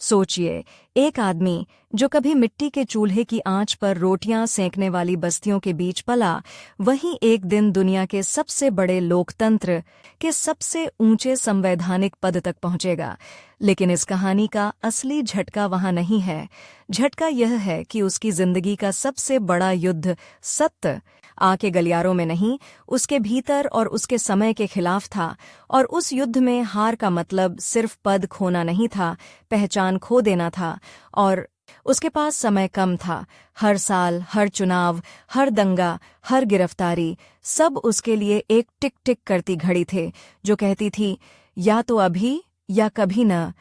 सोचिए, एक आदमी जो कभी मिट्टी के चूल्हे की आंच पर रोटियां सेंकने वाली बस्तियों के बीच पला, वहीं एक दिन दुनिया के सबसे बड़े लोकतंत्र के सबसे ऊंचे संवैधानिक पद तक पहुंचेगा। लेकिन इस कहानी का असली झटका वहां नहीं है। झटका यह है कि उसकी जिंदगी का सबसे बड़ा युद्ध सत्य आके गलियारों में नहीं, उसके भीतर और उसके समय के खिलाफ था। और उस युद्ध में हार का मतलब सिर्फ पद खोना नहीं था, पहचान खो देना था। और उसके पास समय कम था। हर साल, हर चुनाव, हर दंगा, हर गिरफ्तारी, सब उसके लिए एक टिक टिक करती घड़ी थे जो कहती थी, या तो अभी या कभी न।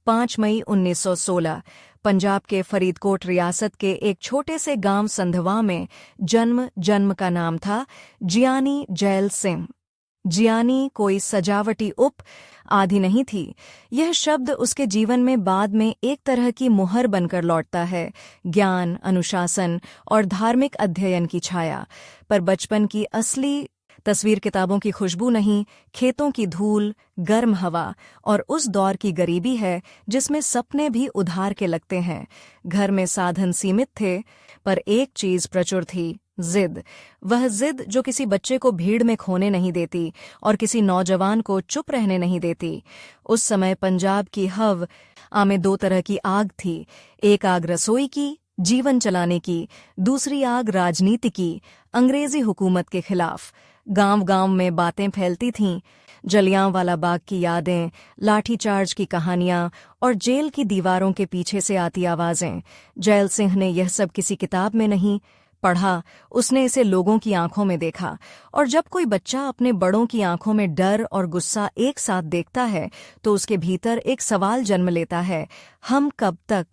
5 मई 1916 पंजाब के फरीदकोट रियासत के एक छोटे से गांव संधवा में जन्म का नाम था जियानी जैल सिंह। जियानी कोई सजावटी आदि नहीं थी। यह शब्द उसके जीवन में बाद में एक तरह की मुहर बनकर लौटता है, ज्ञान, अनुशासन और धार्मिक अध्ययन की छाया। पर बचपन की असली तस्वीर किताबों की खुशबू नहीं, खेतों की धूल, गर्म हवा और उस दौर की गरीबी है जिसमें सपने भी उधार के लगते हैं। घर में साधन सीमित थे, पर एक चीज प्रचुर थी, जिद। वह जिद जो किसी बच्चे को भीड़ में खोने नहीं देती और किसी नौजवान को चुप रहने नहीं देती। उस समय पंजाब की हवा में 2 तरह की आग थी। एक आग रसोई की, जीवन चलाने की, दूसरी आग राजनीति की, अंग्रेजी हुकूमत के खिलाफ। गांव-गांव में बातें फैलती थीं, जलियांवाला बाग की यादें, लाठीचार्ज की कहानियां और जेल की दीवारों के पीछे से आती आवाजें। जैल सिंह ने यह सब किसी किताब में नहीं पढ़ा, उसने इसे लोगों की आंखों में देखा। और जब कोई बच्चा अपने बड़ों की आंखों में डर और गुस्सा एक साथ देखता है तो उसके भीतर एक सवाल जन्म लेता है, हम कब तक?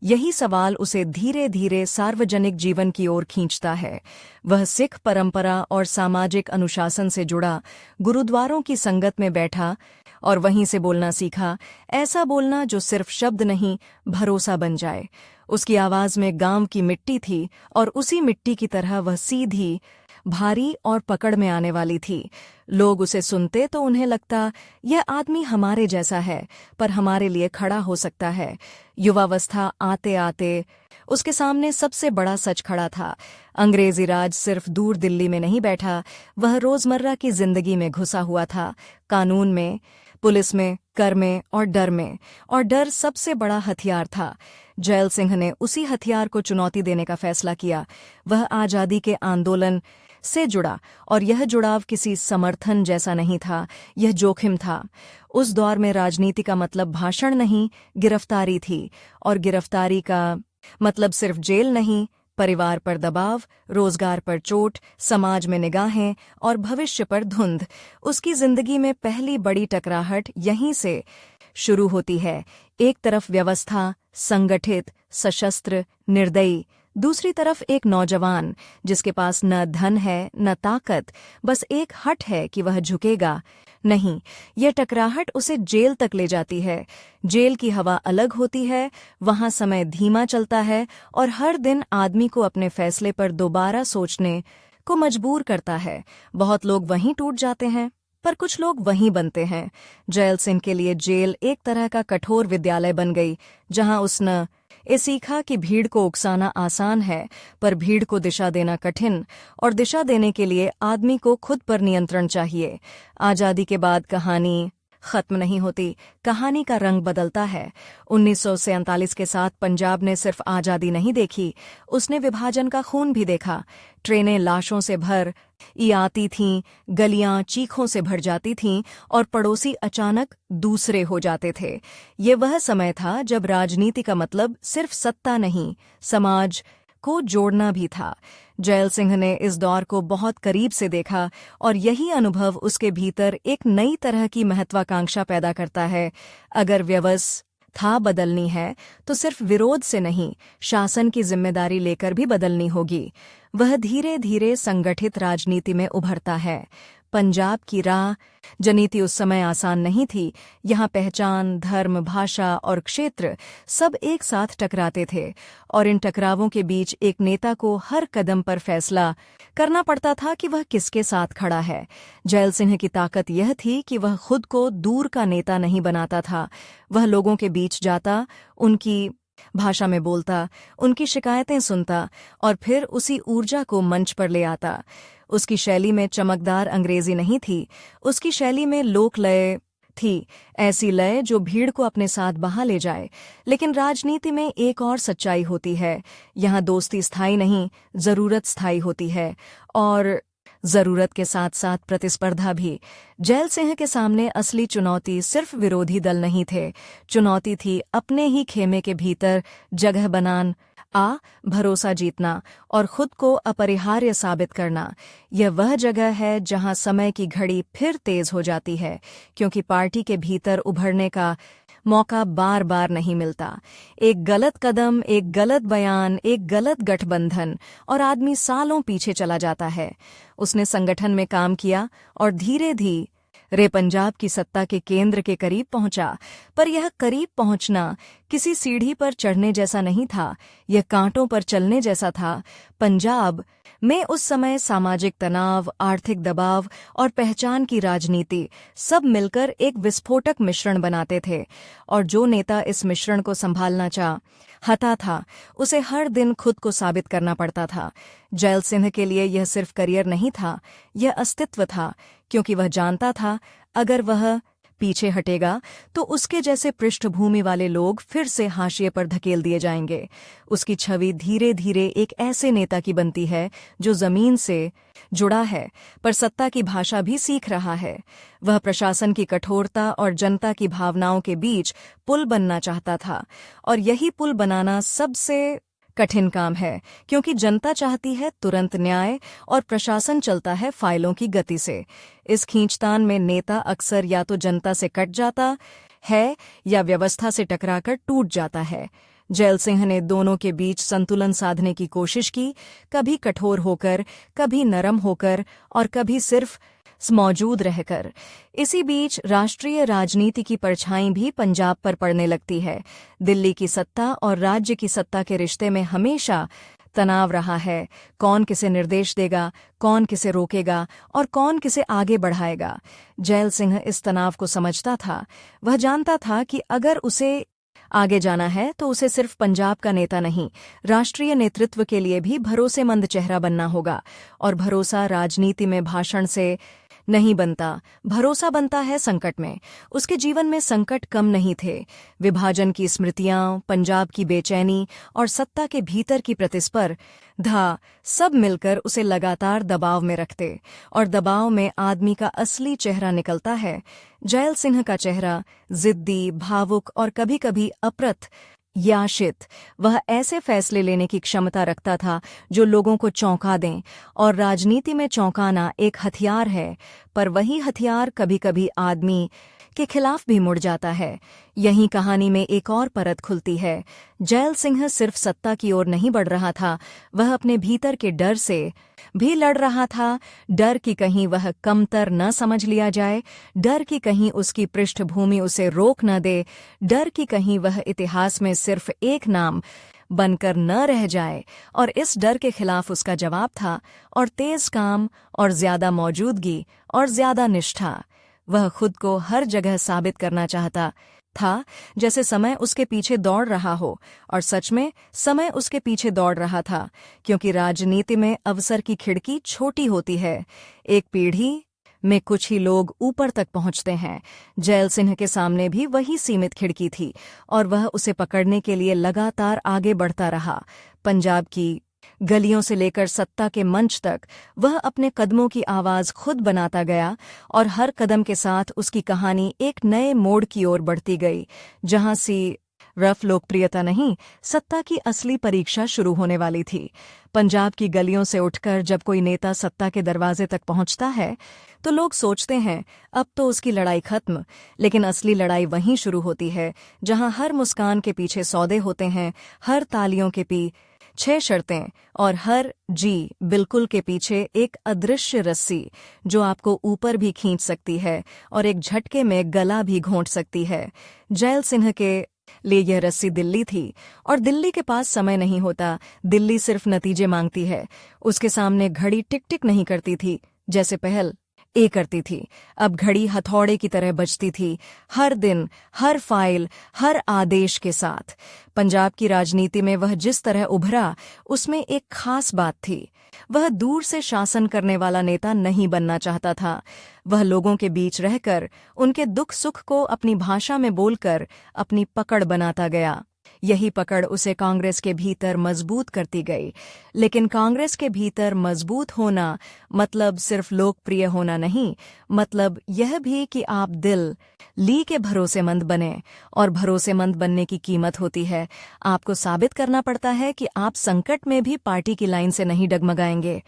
यही सवाल उसे धीरे धीरे सार्वजनिक जीवन की ओर खींचता है। वह सिख परंपरा और सामाजिक अनुशासन से जुड़ा, गुरुद्वारों की संगत में बैठा और वहीं से बोलना सीखा, ऐसा बोलना जो सिर्फ शब्द नहीं, भरोसा बन जाए। उसकी आवाज में गांव की मिट्टी थी और उसी मिट्टी की तरह वह सीधी, भारी और पकड़ में आने वाली थी। लोग उसे सुनते तो उन्हें लगता, यह आदमी हमारे जैसा है, पर हमारे लिए खड़ा हो सकता है। युवावस्था आते आते उसके सामने सबसे बड़ा सच खड़ा था। अंग्रेजी राज सिर्फ दूर दिल्ली में नहीं बैठा, वह रोजमर्रा की जिंदगी में घुसा हुआ था। कानून में, पुलिस में, कर में और डर में। और डर सबसे बड़ा हथियार था। जैल सिंह ने उसी हथियार को चुनौती देने का फैसला किया। वह आजादी के आंदोलन से जुड़ा, और यह जुड़ाव किसी समर्थन जैसा नहीं था, यह जोखिम था। उस दौर में राजनीति का मतलब भाषण नहीं, गिरफ्तारी थी। और गिरफ्तारी का मतलब सिर्फ जेल नहीं, परिवार पर दबाव, रोजगार पर चोट, समाज में निगाहें और भविष्य पर धुंध। उसकी जिंदगी में पहली बड़ी टकराहट यहीं से शुरू होती है। एक तरफ व्यवस्था, संगठित, सशस्त्र, निर्दयी, दूसरी तरफ एक नौजवान जिसके पास न धन है न ताकत, बस एक हट है कि वह झुकेगा नहीं। यह टकराहट उसे जेल तक ले जाती है। जेल की हवा अलग होती है, वहां समय धीमा चलता है और हर दिन आदमी को अपने फैसले पर दोबारा सोचने को मजबूर करता है। बहुत लोग वहीं टूट जाते हैं, पर कुछ लोग वहीं बनते हैं। जैल सिंह के लिए जेल एक तरह का कठोर विद्यालय बन गई, जहां उसने ये सीखा कि भीड़ को उकसाना आसान है, पर भीड़ को दिशा देना कठिन, और दिशा देने के लिए आदमी को खुद पर नियंत्रण चाहिए। आजादी के बाद कहानी खत्म नहीं होती, कहानी का रंग बदलता है। 1947 के साथ पंजाब ने सिर्फ आजादी नहीं देखी, उसने विभाजन का खून भी देखा। ट्रेनें लाशों से भर आती थीं, गलियां चीखों से भर जाती थीं और पड़ोसी अचानक दूसरे हो जाते थे। ये वह समय था जब राजनीति का मतलब सिर्फ सत्ता नहीं, समाज को जोड़ना भी था। जैल सिंह ने इस दौर को बहुत करीब से देखा, और यही अनुभव उसके भीतर एक नई तरह की महत्वाकांक्षा पैदा करता है। अगर व्यवस्था बदलनी है तो सिर्फ विरोध से नहीं, शासन की जिम्मेदारी लेकर भी बदलनी होगी। वह धीरे धीरे संगठित राजनीति में उभरता है। पंजाब की राह राजनीति उस समय आसान नहीं थी। यहाँ पहचान, धर्म, भाषा और क्षेत्र सब एक साथ टकराते थे और इन टकरावों के बीच एक नेता को हर कदम पर फैसला करना पड़ता था कि वह किसके साथ खड़ा है। जैल सिंह की ताकत यह थी कि वह खुद को दूर का नेता नहीं बनाता था। वह लोगों के बीच जाता, उनकी भाषा में बोलता, उनकी शिकायतें सुनता और फिर उसी ऊर्जा को मंच पर ले आता। उसकी शैली में चमकदार अंग्रेजी नहीं थी, उसकी शैली में लोक लय थी, ऐसी लय जो भीड़ को अपने साथ बहा ले जाए। लेकिन राजनीति में एक और सच्चाई होती है, यहाँ दोस्ती स्थायी नहीं, जरूरत स्थायी होती है, और जरूरत के साथ साथ प्रतिस्पर्धा भी। जैल सिंह के सामने असली चुनौती सिर्फ विरोधी दल नहीं थे, चुनौती थी अपने ही खेमे के भीतर जगह बनाना, भरोसा जीतना और खुद को अपरिहार्य साबित करना। यह वह जगह है जहां समय की घड़ी फिर तेज हो जाती है, क्योंकि पार्टी के भीतर उभरने का मौका बार बार नहीं मिलता। एक गलत कदम, एक गलत बयान, एक गलत गठबंधन और आदमी सालों पीछे चला जाता है। उसने संगठन में काम किया और धीरे धीरे पंजाब की सत्ता के केंद्र के करीब पहुंचा। पर यह करीब पहुंचना किसी सीढ़ी पर चढ़ने जैसा नहीं था, यह कांटों पर चलने जैसा था। पंजाब में उस समय सामाजिक तनाव, आर्थिक दबाव और पहचान की राजनीति सब मिलकर एक विस्फोटक मिश्रण बनाते थे, और जो नेता इस मिश्रण को संभालना चाहता था उसे हर दिन खुद को साबित करना पड़ता था। जैल सिंह के लिए यह सिर्फ करियर नहीं था, यह अस्तित्व था, क्योंकि वह जानता था अगर वह पीछे हटेगा तो उसके जैसे पृष्ठभूमि वाले लोग फिर से हाशिए पर धकेल दिए जाएंगे। उसकी छवि धीरे धीरे एक ऐसे नेता की बनती है जो जमीन से जुड़ा है पर सत्ता की भाषा भी सीख रहा है। वह प्रशासन की कठोरता और जनता की भावनाओं के बीच पुल बनना चाहता था, और यही पुल बनाना सबसे कठिन काम है, क्योंकि जनता चाहती है तुरंत न्याय और प्रशासन चलता है फाइलों की गति से। इस खींचतान में नेता अक्सर या तो जनता से कट जाता है या व्यवस्था से टकराकर टूट जाता है। जैल सिंह ने दोनों के बीच संतुलन साधने की कोशिश की, कभी कठोर होकर, कभी नरम होकर और कभी सिर्फ मौजूद रहकर। इसी बीच राष्ट्रीय राजनीति की परछाई भी पंजाब पर पड़ने लगती है। दिल्ली की सत्ता और राज्य की सत्ता के रिश्ते में हमेशा तनाव रहा है। कौन किसे निर्देश देगा, कौन किसे रोकेगा और कौन किसे आगे बढ़ाएगा। जैल सिंह इस तनाव को समझता था। वह जानता था कि अगर उसे आगे जाना है तो उसे सिर्फ पंजाब का नेता नहीं, राष्ट्रीय नेतृत्व के लिए भी भरोसेमंद चेहरा बनना होगा। और भरोसा राजनीति में भाषण से नहीं बनता, भरोसा बनता है संकट में। उसके जीवन में संकट कम नहीं थे। विभाजन की स्मृतियां, पंजाब की बेचैनी और सत्ता के भीतर की प्रतिस्पर्धा सब मिलकर उसे लगातार दबाव में रखते, और दबाव में आदमी का असली चेहरा निकलता है। जैल सिंह का चेहरा जिद्दी, भावुक और कभी-कभी अप्रत्याशित। वह ऐसे फैसले लेने की क्षमता रखता था जो लोगों को चौंका दें, और राजनीति में चौंकाना एक हथियार है, पर वही हथियार कभी-कभी आदमी के खिलाफ भी मुड़ जाता है। यही कहानी में एक और परत खुलती है। जैल सिंह सिर्फ सत्ता की ओर नहीं बढ़ रहा था, वह अपने भीतर के डर से भी लड़ रहा था। डर कि कहीं वह कमतर न समझ लिया जाए, डर कि कहीं उसकी पृष्ठभूमि उसे रोक न दे, डर कि कहीं वह इतिहास में सिर्फ एक नाम बनकर न रह जाए। और इस डर के खिलाफ उसका जवाब था, और तेज काम और ज्यादा मौजूदगी और ज्यादा निष्ठा। वह खुद को हर जगह साबित करना चाहता था, जैसे समय उसके पीछे दौड़ रहा हो, और सच में समय उसके पीछे दौड़ रहा था, क्योंकि राजनीति में अवसर की खिड़की छोटी होती है। एक पीढ़ी में कुछ ही लोग ऊपर तक पहुंचते हैं। जैल सिंह के सामने भी वही सीमित खिड़की थी, और वह उसे पकड़ने के लिए लगातार आगे बढ़ता रहा। पंजाब की गलियों से लेकर सत्ता के मंच तक वह अपने कदमों की आवाज खुद बनाता गया, और हर कदम के साथ उसकी कहानी एक नए मोड़ की ओर बढ़ती गई, जहां से रफ लोकप्रियता नहीं, सत्ता की असली परीक्षा शुरू होने वाली थी। पंजाब की गलियों से उठकर जब कोई नेता सत्ता के दरवाजे तक पहुंचता है तो लोग सोचते हैं अब तो उसकी लड़ाई खत्म, लेकिन असली लड़ाई वहीं शुरू होती है जहां हर मुस्कान के पीछे सौदे होते हैं, हर तालियों के 6 शर्तें और हर जी बिल्कुल के पीछे एक अदृश्य रस्सी जो आपको ऊपर भी खींच सकती है और एक झटके में गला भी घोंट सकती है। जैल सिंह के लिए यह रस्सी दिल्ली थी, और दिल्ली के पास समय नहीं होता। दिल्ली सिर्फ नतीजे मांगती है। उसके सामने घड़ी टिक टिक नहीं करती थी जैसे पहल करती थी। अब घड़ी हथौड़े की तरह बजती थी, हर दिन, हर फाइल, हर आदेश के साथ। पंजाब की राजनीति में वह जिस तरह उभरा, उसमें एक खास बात थी। वह दूर से शासन करने वाला नेता नहीं बनना चाहता था। वह लोगों के बीच रहकर, उनके दुख सुख को अपनी भाषा में बोलकर अपनी पकड़ बनाता गया। यही पकड़ उसे कांग्रेस के भीतर मजबूत करती गई। लेकिन कांग्रेस के भीतर मजबूत होना मतलब सिर्फ लोकप्रिय होना नहीं, मतलब यह भी कि आप दिल ली के भरोसेमंद बने। और भरोसेमंद बनने की कीमत होती है। आपको साबित करना पड़ता है कि आप संकट में भी पार्टी की लाइन से नहीं डगमगाएंगे।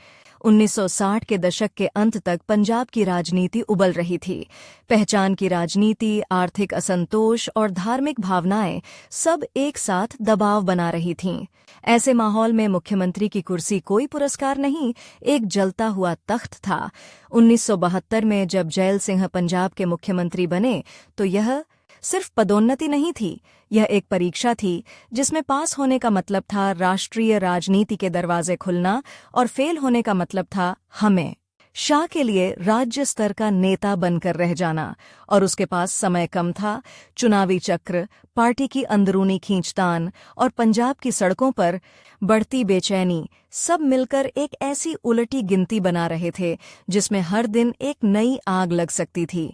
1960 के दशक के अंत तक पंजाब की राजनीति उबल रही थी। पहचान की राजनीति, आर्थिक असंतोष और धार्मिक भावनाएं सब एक साथ दबाव बना रही थीं। ऐसे माहौल में मुख्यमंत्री की कुर्सी कोई पुरस्कार नहीं, एक जलता हुआ तख्त था। 1972 में जब जैल सिंह पंजाब के मुख्यमंत्री बने तो यह सिर्फ पदोन्नति नहीं थी, यह एक परीक्षा थी जिसमें पास होने का मतलब था राष्ट्रीय राजनीति के दरवाजे खुलना, और फेल होने का मतलब था हमें शाह के लिए राज्य स्तर का नेता बनकर रह जाना। और उसके पास समय कम था। चुनावी चक्र, पार्टी की अंदरूनी खींचतान और पंजाब की सड़कों पर बढ़ती बेचैनी सब मिलकर एक ऐसी उलटी गिनती बना रहे थे जिसमें हर दिन एक नई आग लग सकती थी।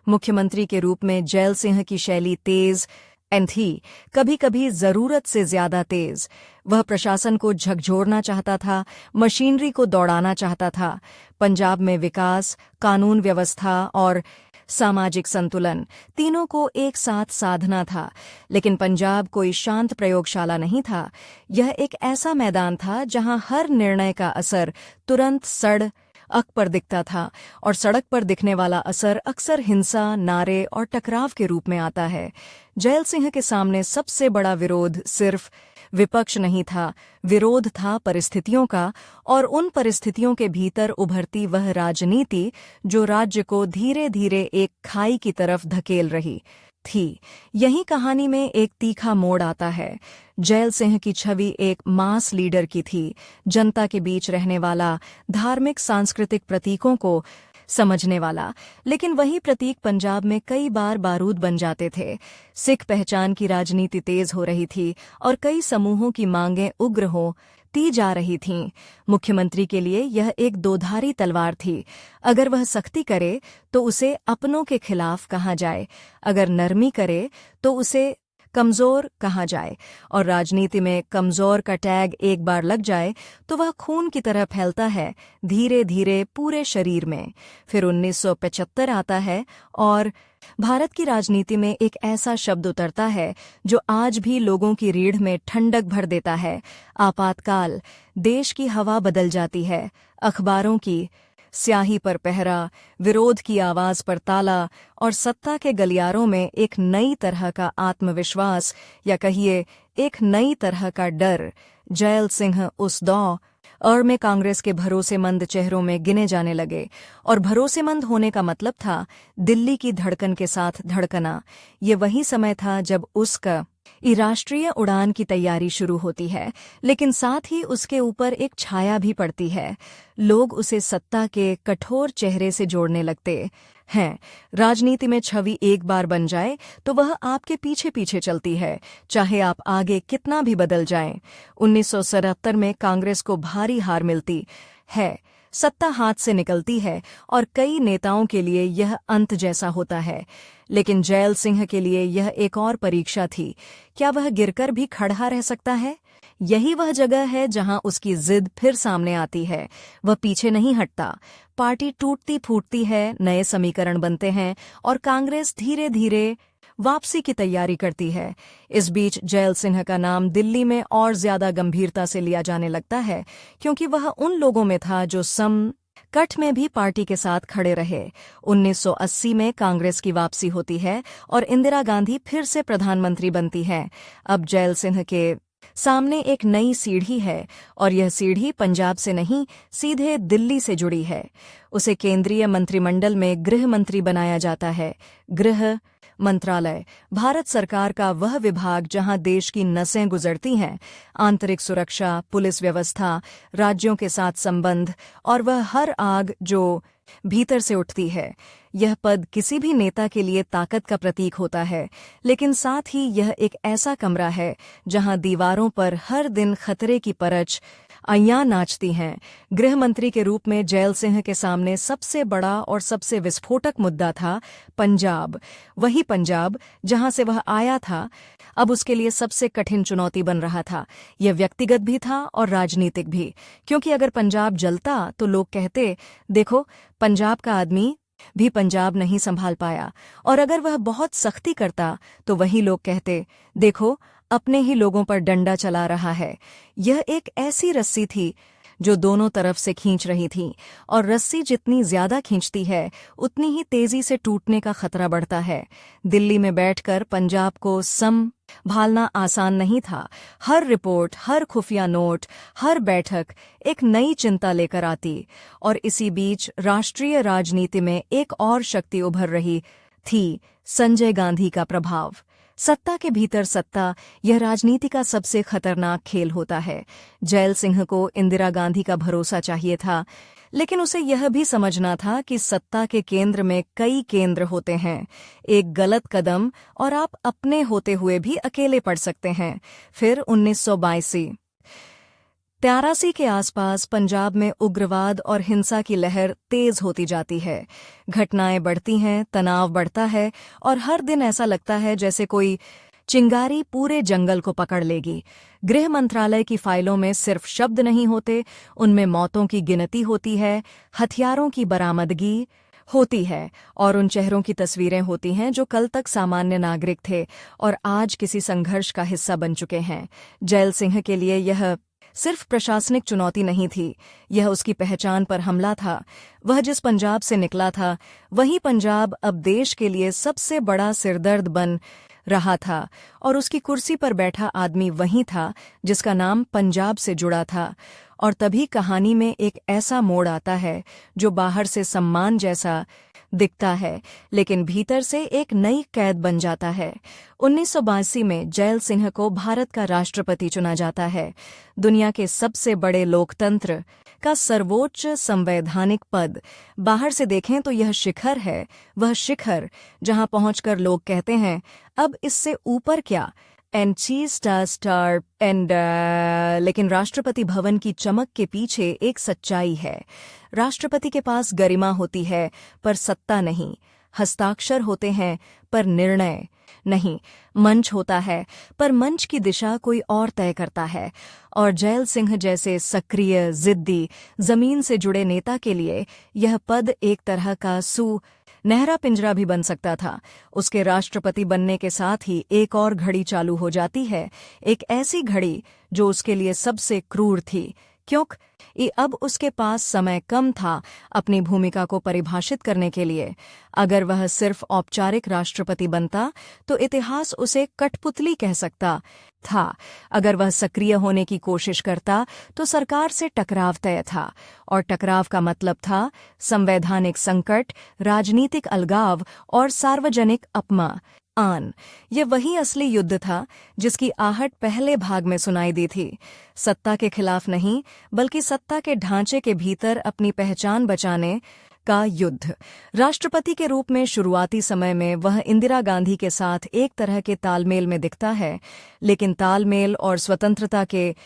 मुख्यमंत्री के रूप में जैल सिंह की शैली तेज थी, कभी कभी जरूरत से ज्यादा तेज। वह प्रशासन को झकझोरना चाहता था, मशीनरी को दौड़ाना चाहता था। पंजाब में विकास, कानून व्यवस्था और सामाजिक संतुलन तीनों को एक साथ साधना था। लेकिन पंजाब कोई शांत प्रयोगशाला नहीं था। यह एक ऐसा मैदान था जहां हर निर्णय का असर तुरंत सड़क पर दिखता था, और सड़क पर दिखने वाला असर अक्सर हिंसा, नारे और टकराव के रूप में आता है। जैल सिंह के सामने सबसे बड़ा विरोध सिर्फ विपक्ष नहीं था, विरोध था परिस्थितियों का, और उन परिस्थितियों के भीतर उभरती वह राजनीति जो राज्य को धीरे धीरे एक खाई की तरफ धकेल रही थी। यही कहानी में एक तीखा मोड़ आता है। जैल सिंह की छवि एक मास लीडर की थी, जनता के बीच रहने वाला, धार्मिक सांस्कृतिक प्रतीकों को समझने वाला। लेकिन वही प्रतीक पंजाब में कई बार बारूद बन जाते थे। सिख पहचान की राजनीति तेज हो रही थी और कई समूहों की मांगें उग्र होती जा रही थीं। मुख्यमंत्री के लिए यह एक दोधारी तलवार थी। अगर वह सख्ती करे तो उसे अपनों के खिलाफ कहा जाए, अगर नरमी करे तो उसे कमजोर कहा जाए, और राजनीति में कमजोर का टैग एक बार लग जाए तो वह खून की तरह फैलता है, धीरे धीरे पूरे शरीर में। फिर 1975 आता है और भारत की राजनीति में एक ऐसा शब्द उतरता है जो आज भी लोगों की रीढ़ में ठंडक भर देता है, आपातकाल। देश की हवा बदल जाती है, अखबारों की स्याही पर पहरा, विरोध की आवाज पर ताला, और सत्ता के गलियारों में एक नई तरह का आत्मविश्वास, या कहिए एक नई तरह का डर। जैल सिंह उस दौर में कांग्रेस के भरोसेमंद चेहरों में गिने जाने लगे, और भरोसेमंद होने का मतलब था दिल्ली की धड़कन के साथ धड़कना। ये वही समय था जब उसका राष्ट्रीय उड़ान की तैयारी शुरू होती है, लेकिन साथ ही उसके ऊपर एक छाया भी पड़ती है। लोग उसे सत्ता के कठोर चेहरे से जोड़ने लगते हैं। राजनीति में छवि एक बार बन जाए तो वह आपके पीछे पीछे चलती है, चाहे आप आगे कितना भी बदल जाएं। 1977 में कांग्रेस को भारी हार मिलती है, सत्ता हाथ से निकलती है, और कई नेताओं के लिए यह अंत जैसा होता है। लेकिन जैल सिंह के लिए यह एक और परीक्षा थी। क्या वह गिरकर भी खड़ा रह सकता है? यही वह जगह है जहां उसकी जिद फिर सामने आती है। वह पीछे नहीं हटता। पार्टी टूटती फूटती है, नए समीकरण बनते हैं, और कांग्रेस धीरे धीरे वापसी की तैयारी करती है। इस बीच जैल सिंह का नाम दिल्ली में और ज्यादा गंभीरता से लिया जाने लगता है, क्योंकि वह उन लोगों में था जो कट में भी पार्टी के साथ खड़े रहे। 1980 में कांग्रेस की वापसी होती है और इंदिरा गांधी फिर से प्रधानमंत्री बनती हैं। अब जैल सिंह के सामने एक नई सीढ़ी है और यह सीढ़ी पंजाब से नहीं, सीधे दिल्ली से जुड़ी है। उसे केंद्रीय मंत्रिमंडल में गृह मंत्री बनाया जाता है। गृह मंत्रालय भारत सरकार का वह विभाग जहां देश की नसें गुजरती हैं, आंतरिक सुरक्षा, पुलिस व्यवस्था, राज्यों के साथ संबंध और वह हर आग जो भीतर से उठती है। यह पद किसी भी नेता के लिए ताकत का प्रतीक होता है, लेकिन साथ ही यह एक ऐसा कमरा है जहां दीवारों पर हर दिन खतरे की परछ आइयां नाचती हैं। गृह मंत्री के रूप में जैल सिंह के सामने सबसे बड़ा और सबसे विस्फोटक मुद्दा था पंजाब। वही पंजाब जहां से वह आया था, अब उसके लिए सबसे कठिन चुनौती बन रहा था। यह व्यक्तिगत भी था और राजनीतिक भी, क्योंकि अगर पंजाब जलता तो लोग कहते, देखो पंजाब का आदमी भी पंजाब नहीं संभाल पाया, और अगर वह बहुत सख्ती करता तो वही लोग कहते, देखो अपने ही लोगों पर डंडा चला रहा है। यह एक ऐसी रस्सी थी जो दोनों तरफ से खींच रही थी, और रस्सी जितनी ज्यादा खींचती है उतनी ही तेजी से टूटने का खतरा बढ़ता है। दिल्ली में बैठकर पंजाब को संभालना आसान नहीं था। हर रिपोर्ट, हर खुफिया नोट, हर बैठक एक नई चिंता लेकर आती, और इसी बीच राष्ट्रीय राजनीति में एक और शक्ति उभर रही थी, संजय गांधी का प्रभाव। सत्ता के भीतर सत्ता, यह राजनीति का सबसे खतरनाक खेल होता है। जैल सिंह को इंदिरा गांधी का भरोसा चाहिए था, लेकिन उसे यह भी समझना था कि सत्ता के केंद्र में कई केंद्र होते हैं। एक गलत कदम और आप अपने होते हुए भी अकेले पड़ सकते हैं। फिर 1982-83 के आसपास पंजाब में उग्रवाद और हिंसा की लहर तेज होती जाती है। घटनाएं बढ़ती हैं, तनाव बढ़ता है, और हर दिन ऐसा लगता है जैसे कोई चिंगारी पूरे जंगल को पकड़ लेगी। गृह मंत्रालय की फाइलों में सिर्फ शब्द नहीं होते, उनमें मौतों की गिनती होती है, हथियारों की बरामदगी होती है, और उन चेहरों की तस्वीरें होती हैं जो कल तक सामान्य नागरिक थे और आज किसी संघर्ष का हिस्सा बन चुके हैं। जैल सिंह के लिए यह सिर्फ प्रशासनिक चुनौती नहीं थी, यह उसकी पहचान पर हमला था। वह जिस पंजाब से निकला था, वही पंजाब अब देश के लिए सबसे बड़ा सिरदर्द बन रहा था, और उसकी कुर्सी पर बैठा आदमी वही था जिसका नाम पंजाब से जुड़ा था। और तभी कहानी में एक ऐसा मोड़ आता है जो बाहर से सम्मान जैसा दिखता है, लेकिन भीतर से एक नई कैद बन जाता है। 1982 में जैल सिंह को भारत का राष्ट्रपति चुना जाता है। दुनिया के सबसे बड़े लोकतंत्र का सर्वोच्च संवैधानिक पद। बाहर से देखें तो यह शिखर है, वह शिखर जहां पहुंचकर लोग कहते हैं, अब इससे ऊपर क्या, एंड स्टार एंड लेकिन राष्ट्रपति भवन की चमक के पीछे एक सच्चाई है। राष्ट्रपति के पास गरिमा होती है पर सत्ता नहीं, हस्ताक्षर होते हैं पर निर्णय नहीं, मंच होता है पर मंच की दिशा कोई और तय करता है। और जैल सिंह जैसे सक्रिय, जिद्दी, जमीन से जुड़े नेता के लिए यह पद एक तरह का नहरा पिंजरा भी बन सकता था। उसके राष्ट्रपति बनने के साथ ही एक और घड़ी चालू हो जाती है, एक ऐसी घड़ी जो उसके लिए सबसे क्रूर थी, क्योंकि अब उसके पास समय कम था अपनी भूमिका को परिभाषित करने के लिए। अगर वह सिर्फ औपचारिक राष्ट्रपति बनता तो इतिहास उसे कठपुतली कह सकता था। अगर वह सक्रिय होने की कोशिश करता तो सरकार से टकराव तय था, और टकराव का मतलब था संवैधानिक संकट, राजनीतिक अलगाव और सार्वजनिक अपमान। यह वही असली युद्ध था जिसकी आहट पहले भाग में सुनाई दी थी। सत्ता के खिलाफ नहीं, बल्कि सत्ता के ढांचे के भीतर अपनी पहचान बचाने का युद्ध। राष्ट्रपति के रूप में शुरुआती समय में वह इंदिरा गांधी के साथ एक तरह के तालमेल में दिखता है, लेकिन तालमेल और स्वतंत्रता के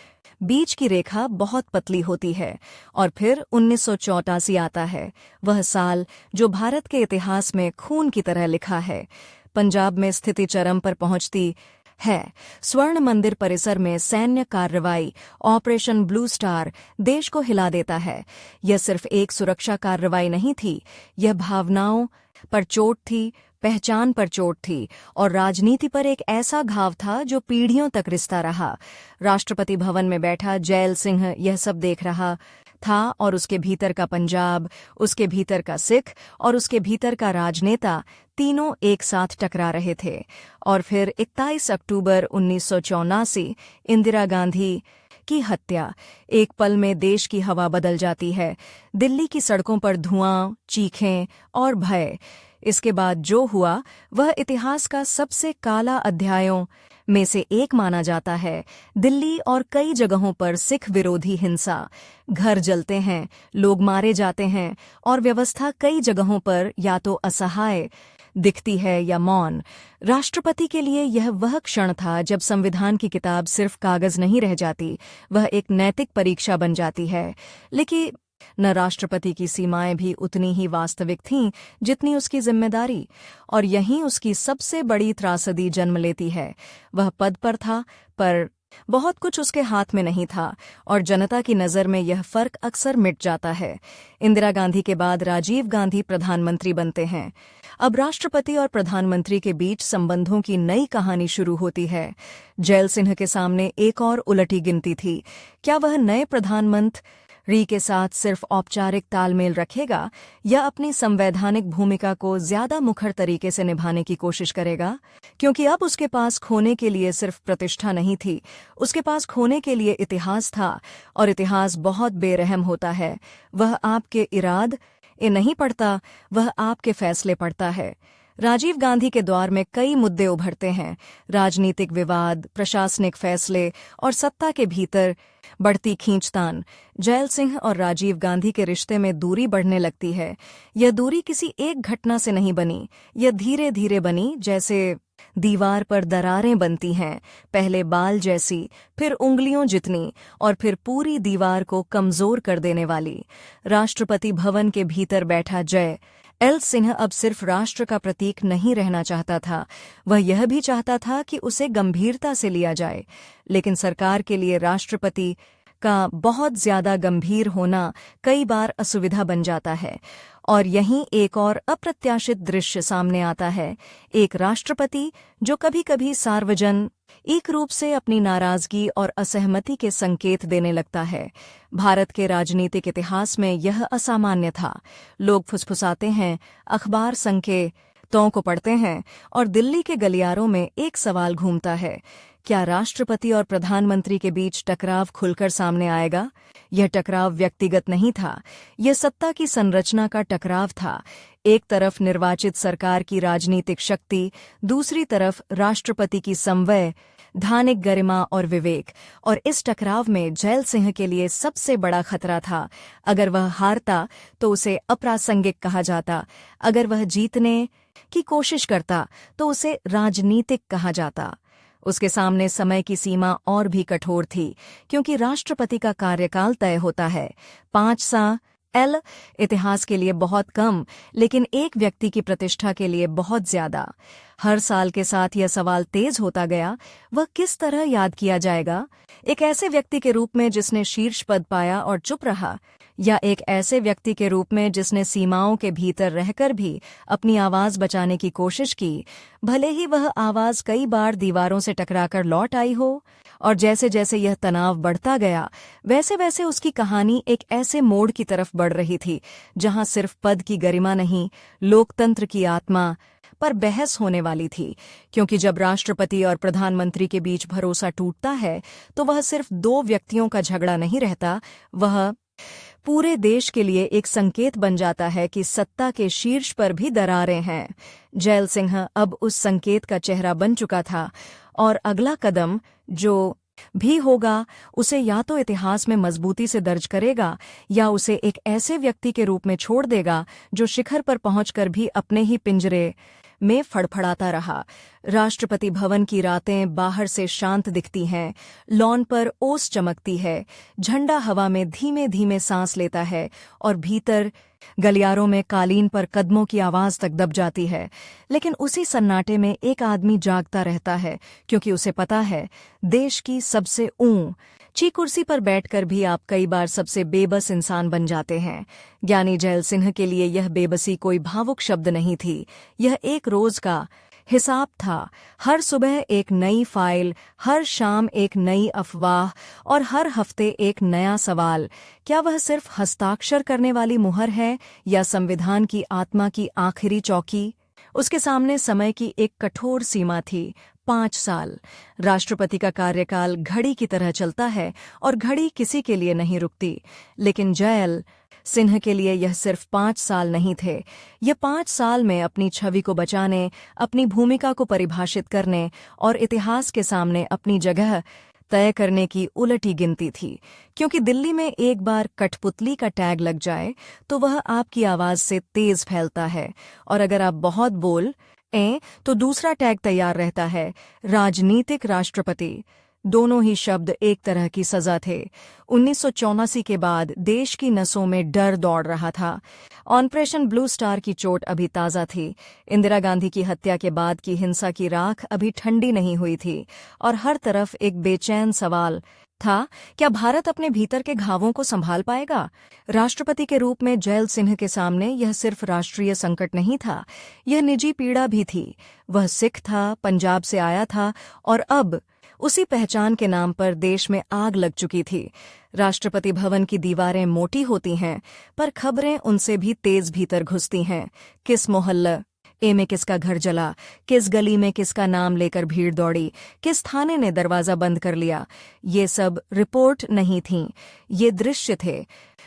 बीच की रेखा बहुत पतली होती है। और फिर 1984 आता है, वह साल जो भारत के इतिहास में खून की तरह लिखा है। पंजाब में स्थिति चरम पर पहुंचती है। स्वर्ण मंदिर परिसर में सैन्य कार्रवाई, ऑपरेशन ब्लू स्टार, देश को हिला देता है। यह सिर्फ एक सुरक्षा कार्रवाई नहीं थी, यह भावनाओं पर चोट थी, पहचान पर चोट थी, और राजनीति पर एक ऐसा घाव था जो पीढ़ियों तक रिश्ता रहा। राष्ट्रपति भवन में बैठा जैल सिंह यह सब देख रहा था और उसके भीतर का पंजाब, उसके भीतर का सिख और उसके भीतर का राजनेता तीनों एक साथ टकरा रहे थे। और फिर 21 अक्टूबर 1984 इंदिरा गांधी की हत्या। एक पल में देश की हवा बदल जाती है। दिल्ली की सड़कों पर धुआं, चीखें और भय। इसके बाद जो हुआ वह इतिहास का सबसे काला अध्यायों में से एक माना जाता है। दिल्ली और कई जगहों पर सिख विरोधी हिंसा, घर जलते हैं, लोग मारे जाते हैं और व्यवस्था कई जगहों पर या तो असहाय दिखती है या मौन। राष्ट्रपति के लिए यह वह क्षण था जब संविधान की किताब सिर्फ कागज नहीं रह जाती, वह एक नैतिक परीक्षा बन जाती है। लेकिन न राष्ट्रपति की सीमाएं भी उतनी ही वास्तविक थीं जितनी उसकी जिम्मेदारी, और यहीं उसकी सबसे बड़ी त्रासदी जन्म लेती है। वह पद पर था, पर बहुत कुछ उसके हाथ में नहीं था, और जनता की नज़र में यह फर्क अक्सर मिट जाता है। इंदिरा गांधी के बाद राजीव गांधी प्रधानमंत्री बनते हैं। अब राष्ट्रपति और प्रधानमंत्री के बीच संबंधों की नई कहानी शुरू होती है। जैल सिंह के सामने एक और उलटी गिनती थी। क्या वह नए प्रधानमंत्री के साथ सिर्फ औपचारिक तालमेल रखेगा या अपनी संवैधानिक भूमिका को ज्यादा मुखर तरीके से निभाने की कोशिश करेगा? क्योंकि अब उसके पास खोने के लिए सिर्फ प्रतिष्ठा नहीं थी, उसके पास खोने के लिए इतिहास था, और इतिहास बहुत बेरहम होता है। वह आपके इरादे नहीं पढ़ता, वह आपके फैसले पढ़ता है। राजीव गांधी के दौर में कई मुद्दे उभरते हैं, राजनीतिक विवाद, प्रशासनिक फैसले और सत्ता के भीतर बढ़ती खींचतान। जैल सिंह और राजीव गांधी के रिश्ते में दूरी बढ़ने लगती है। यह दूरी किसी एक घटना से नहीं बनी, यह धीरे धीरे बनी, जैसे दीवार पर दरारें बनती हैं, पहले बाल जैसी, फिर उंगलियों जितनी, और फिर पूरी दीवार को कमजोर कर देने वाली। राष्ट्रपति भवन के भीतर बैठा जय एल सिंह अब सिर्फ राष्ट्र का प्रतीक नहीं रहना चाहता था, वह यह भी चाहता था कि उसे गंभीरता से लिया जाए। लेकिन सरकार के लिए राष्ट्रपति का बहुत ज्यादा गंभीर होना कई बार असुविधा बन जाता है। और यहीं एक और अप्रत्याशित दृश्य सामने आता है, एक राष्ट्रपति जो कभी-कभी सार्वजनिक रूप से अपनी नाराजगी और असहमति के संकेत देने लगता है। भारत के राजनीतिक इतिहास में यह असामान्य था। लोग फुसफुसाते हैं, अखबार संकेतों को पढ़ते हैं, और दिल्ली के गलियारों में एक सवाल घूमता है, क्या राष्ट्रपति और प्रधानमंत्री के बीच टकराव खुलकर सामने आएगा? यह टकराव व्यक्तिगत नहीं था, यह सत्ता की संरचना का टकराव था। एक तरफ निर्वाचित सरकार की राजनीतिक शक्ति, दूसरी तरफ राष्ट्रपति की संवैधानिक गरिमा और विवेक। और इस टकराव में जैल सिंह के लिए सबसे बड़ा खतरा था, अगर वह हारता तो उसे अप्रासंगिक कहा जाता, अगर वह जीतने की कोशिश करता तो उसे राजनीतिक कहा जाता। उसके सामने समय की सीमा और भी कठोर थी, क्योंकि राष्ट्रपति का कार्यकाल तय होता है 5 साल। इतिहास के लिए बहुत कम, लेकिन एक व्यक्ति की प्रतिष्ठा के लिए बहुत ज्यादा। हर साल के साथ यह सवाल तेज होता गया, वह किस तरह याद किया जाएगा? एक ऐसे व्यक्ति के रूप में जिसने शीर्ष पद पाया और चुप रहा, या एक ऐसे व्यक्ति के रूप में जिसने सीमाओं के भीतर रहकर भी अपनी आवाज बचाने की कोशिश की, भले ही वह आवाज कई बार दीवारों से टकराकर लौट आई हो? और जैसे जैसे यह तनाव बढ़ता गया, वैसे वैसे उसकी कहानी एक ऐसे मोड़ की तरफ बढ़ रही थी जहां सिर्फ पद की गरिमा नहीं, लोकतंत्र की आत्मा पर बहस होने वाली थी। क्योंकि जब राष्ट्रपति और प्रधानमंत्री के बीच भरोसा टूटता है तो वह सिर्फ 2 व्यक्तियों का झगड़ा नहीं रहता, वह पूरे देश के लिए एक संकेत बन जाता है कि सत्ता के शीर्ष पर भी दरारें हैं। जैल सिंह अब उस संकेत का चेहरा बन चुका था, और अगला कदम जो भी होगा उसे या तो इतिहास में मजबूती से दर्ज करेगा, या उसे एक ऐसे व्यक्ति के रूप में छोड़ देगा जो शिखर पर पहुंचकर भी अपने ही पिंजरे में फड़फड़ाता रहा। राष्ट्रपति भवन की रातें बाहर से शांत दिखती हैं, लॉन पर ओस चमकती है, झंडा हवा में धीमे धीमे सांस लेता है, और भीतर गलियारों में कालीन पर कदमों की आवाज तक दब जाती है। लेकिन उसी सन्नाटे में एक आदमी जागता रहता है, क्योंकि उसे पता है देश की सबसे ऊंची कुर्सी पर बैठकर भी आप कई बार सबसे बेबस इंसान बन जाते हैं। ज्ञानी जैल सिंह के लिए यह बेबसी कोई भावुक शब्द नहीं थी, यह एक रोज का हिसाब था, हर सुबह एक नई फाइल, हर शाम एक नई अफवाह और हर हफ्ते एक नया सवाल। क्या वह सिर्फ हस्ताक्षर करने वाली मुहर है या संविधान की आत्मा की आखिरी चौकी? उसके सामने समय की एक कठोर सीमा थी, 5 साल। राष्ट्रपति का कार्यकाल घड़ी की तरह चलता है और घड़ी किसी के लिए नहीं रुकती, लेकिन जयल सिंह के लिए यह सिर्फ 5 साल नहीं थे। ये 5 साल में अपनी छवि को बचाने, अपनी भूमिका को परिभाषित करने और इतिहास के सामने अपनी जगह तय करने की उलटी गिनती थी। क्योंकि दिल्ली में एक बार कठपुतली का टैग लग जाए तो वह आपकी आवाज से तेज फैलता है, और अगर आप बहुत बोल तो दूसरा टैग तैयार रहता है, राजनीतिक राष्ट्रपति। दोनों ही शब्द एक तरह की सजा थे। 1984 के बाद देश की नसों में डर दौड़ रहा था। ऑपरेशन ब्लू स्टार की चोट अभी ताज़ा थी, इंदिरा गांधी की हत्या के बाद की हिंसा की राख अभी ठंडी नहीं हुई थी, और हर तरफ एक बेचैन सवाल था, क्या भारत अपने भीतर के घावों को संभाल पाएगा? राष्ट्रपति के रूप में जयल सिंह के सामने यह सिर्फ राष्ट्रीय संकट नहीं था, यह निजी पीड़ा भी थी। वह सिख था, पंजाब से आया था, और अब उसी पहचान के नाम पर देश में आग लग चुकी थी। राष्ट्रपति भवन की दीवारें मोटी होती हैं, पर खबरें उनसे भी तेज भीतर घुसती हैं। किस मोहल्ले में किसका घर जला, किस गली में किसका नाम लेकर भीड़ दौड़ी, किस थाने ने दरवाजा बंद कर लिया, ये सब रिपोर्ट नहीं थीं, ये दृश्य थे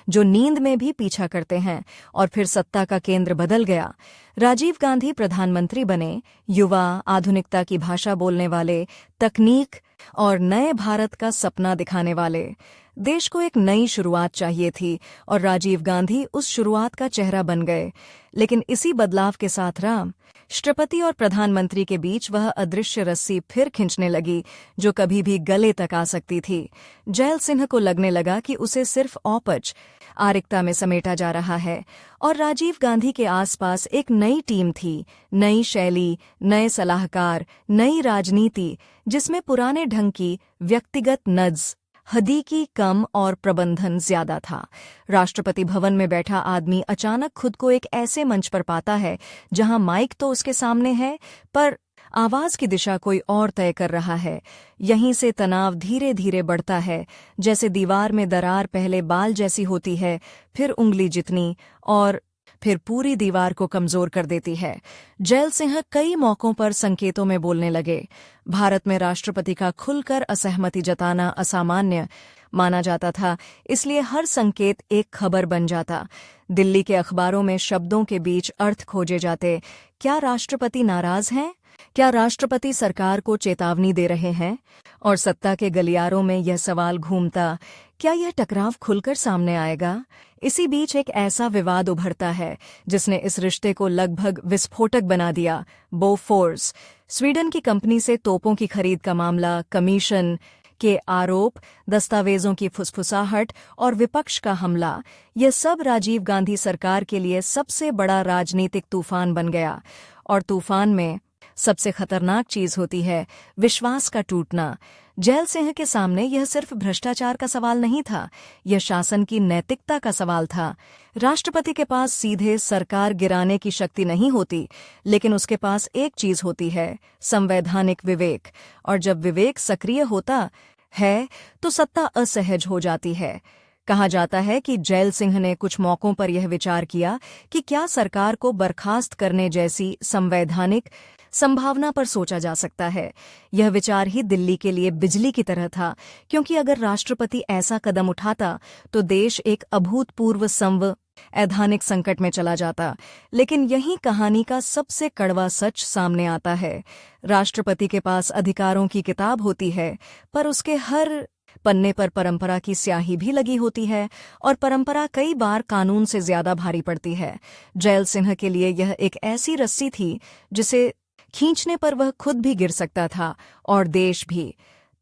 जो नींद में भी पीछा करते हैं। और फिर सत्ता का केंद्र बदल गया। राजीव गांधी प्रधानमंत्री बने, युवा, आधुनिकता की भाषा बोलने वाले, तकनीक और नए भारत का सपना दिखाने वाले। देश को एक नई शुरुआत चाहिए थी, और राजीव गांधी उस शुरुआत का चेहरा बन गए। लेकिन इसी बदलाव के साथ राष्ट्रपति और प्रधानमंत्री के बीच वह अदृश्य रस्सी फिर खींचने लगी जो कभी भी गले तक आ सकती थी। जयल सिंह को लगने लगा कि उसे सिर्फ औपचारिकता में समेटा जा रहा है, और राजीव गांधी के आसपास एक नई टीम थी, नई शैली, नए सलाहकार, नई राजनीति, जिसमें पुराने ढंग की व्यक्तिगत नज़्ज़ हदीकी कम और प्रबंधन ज्यादा था। राष्ट्रपति भवन में बैठा आदमी अचानक खुद को एक ऐसे मंच पर पाता है जहां माइक तो उसके सामने है, पर आवाज की दिशा कोई और तय कर रहा है। यहीं से तनाव धीरे धीरे बढ़ता है, जैसे दीवार में दरार पहले बाल जैसी होती है, फिर उंगली जितनी, और फिर पूरी दीवार को कमजोर कर देती है। जयल सिंह कई मौकों पर संकेतों में बोलने लगे। भारत में राष्ट्रपति का खुलकर असहमति जताना असामान्य माना जाता था, इसलिए हर संकेत एक खबर बन जाता। दिल्ली के अखबारों में शब्दों के बीच अर्थ खोजे जाते। क्या राष्ट्रपति नाराज हैं? क्या राष्ट्रपति सरकार को चेतावनी दे रहे हैं? और सत्ता के गलियारों में यह सवाल घूमता, क्या यह टकराव खुलकर सामने आएगा? इसी बीच एक ऐसा विवाद उभरता है जिसने इस रिश्ते को लगभग विस्फोटक बना दिया। बोफोर्स स्वीडन की कंपनी से तोपों की खरीद का मामला, कमीशन के आरोप, दस्तावेजों की फुसफुसाहट और विपक्ष का हमला, यह सब राजीव गांधी सरकार के लिए सबसे बड़ा राजनीतिक तूफान बन गया। और तूफान में सबसे खतरनाक चीज होती है विश्वास का टूटना। जयल सिंह के सामने यह सिर्फ भ्रष्टाचार का सवाल नहीं था, यह शासन की नैतिकता का सवाल था। राष्ट्रपति के पास सीधे सरकार गिराने की शक्ति नहीं होती, लेकिन उसके पास एक चीज होती है, संवैधानिक विवेक। और जब विवेक सक्रिय होता है तो सत्ता असहज हो जाती है। कहा जाता है कि जयल सिंह ने कुछ मौकों पर यह विचार किया कि क्या सरकार को बर्खास्त करने जैसी संवैधानिक संभावना पर सोचा जा सकता है। यह विचार ही दिल्ली के लिए बिजली की तरह था, क्योंकि अगर राष्ट्रपति ऐसा कदम उठाता तो देश एक अभूतपूर्व संवैधानिक संकट में चला जाता। लेकिन यही कहानी का सबसे कड़वा सच सामने आता है। राष्ट्रपति के पास अधिकारों की किताब होती है, पर उसके हर पन्ने पर परंपरा की स्याही भी लगी होती है, और परंपरा कई बार कानून से ज्यादा भारी पड़ती है। जयल सिंह के लिए यह एक ऐसी रस्सी थी जिसे खींचने पर वह खुद भी गिर सकता था, और देश भी।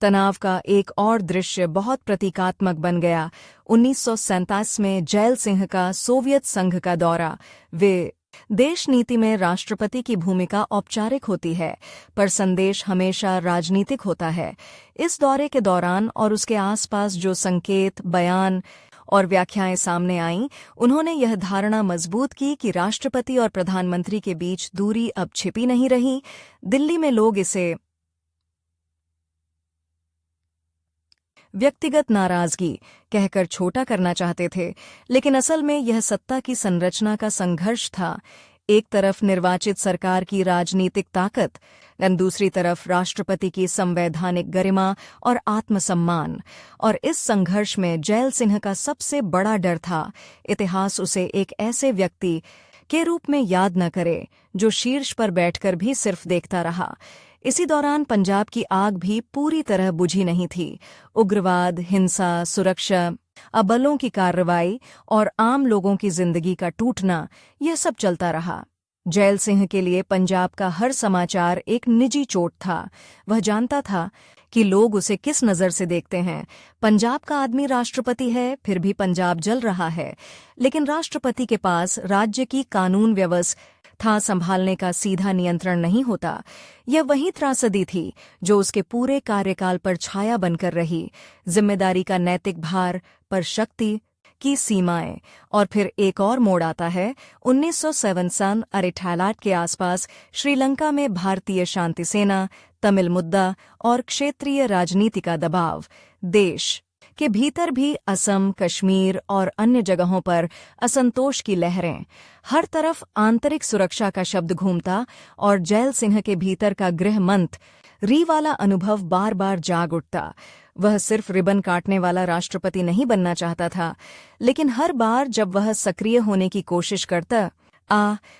तनाव का एक और दृश्य बहुत प्रतीकात्मक बन गया। 1947 में जयल सिंह का सोवियत संघ का दौरा। वे देश नीति में राष्ट्रपति की भूमिका औपचारिक होती है, पर संदेश हमेशा राजनीतिक होता है। इस दौरे के दौरान और उसके आसपास जो संकेत, बयान और व्याख्याएं सामने आईं, उन्होंने यह धारणा मजबूत की कि राष्ट्रपति और प्रधानमंत्री के बीच दूरी अब छिपी नहीं रही। दिल्ली में लोग इसे व्यक्तिगत नाराजगी कहकर छोटा करना चाहते थे, लेकिन असल में यह सत्ता की संरचना का संघर्ष था। एक तरफ निर्वाचित सरकार की राजनीतिक ताकत, दूसरी तरफ राष्ट्रपति की संवैधानिक गरिमा और आत्मसम्मान। और इस संघर्ष में जैल सिंह का सबसे बड़ा डर था, इतिहास उसे एक ऐसे व्यक्ति के रूप में याद न करे जो शीर्ष पर बैठकर भी सिर्फ देखता रहा। इसी दौरान पंजाब की आग भी पूरी तरह बुझी नहीं थी। उग्रवाद, हिंसा, सुरक्षा बलों की कार्रवाई और आम लोगों की जिंदगी का टूटना, यह सब चलता रहा। जैल सिंह के लिए पंजाब का हर समाचार एक निजी चोट था। वह जानता था कि लोग उसे किस नज़र से देखते हैं। पंजाब का आदमी राष्ट्रपति है, फिर भी पंजाब जल रहा है। लेकिन राष्ट्रपति के पास राज्य की कानून व्यवस्था संभालने का सीधा नियंत्रण नहीं होता। यह वही त्रासदी थी जो उसके पूरे कार्यकाल पर छाया बनकर रही। जिम्मेदारी का नैतिक भार पर शक्ति की सीमाएं। और फिर एक और मोड़ आता है 1907 सन अरेठालाट के आसपास श्रीलंका में भारतीय शांति सेना, तमिल मुद्दा और क्षेत्रीय राजनीति का दबाव। देश के भीतर भी असम, कश्मीर और अन्य जगहों पर असंतोष की लहरें। हर तरफ आंतरिक सुरक्षा का शब्द घूमता और जैल सिंह के भीतर का गृह मंत्री वाला अनुभव बार बार जाग उठता। वह सिर्फ रिबन काटने वाला राष्ट्रपति नहीं बनना चाहता था, लेकिन हर बार जब वह सक्रिय होने की कोशिश करता,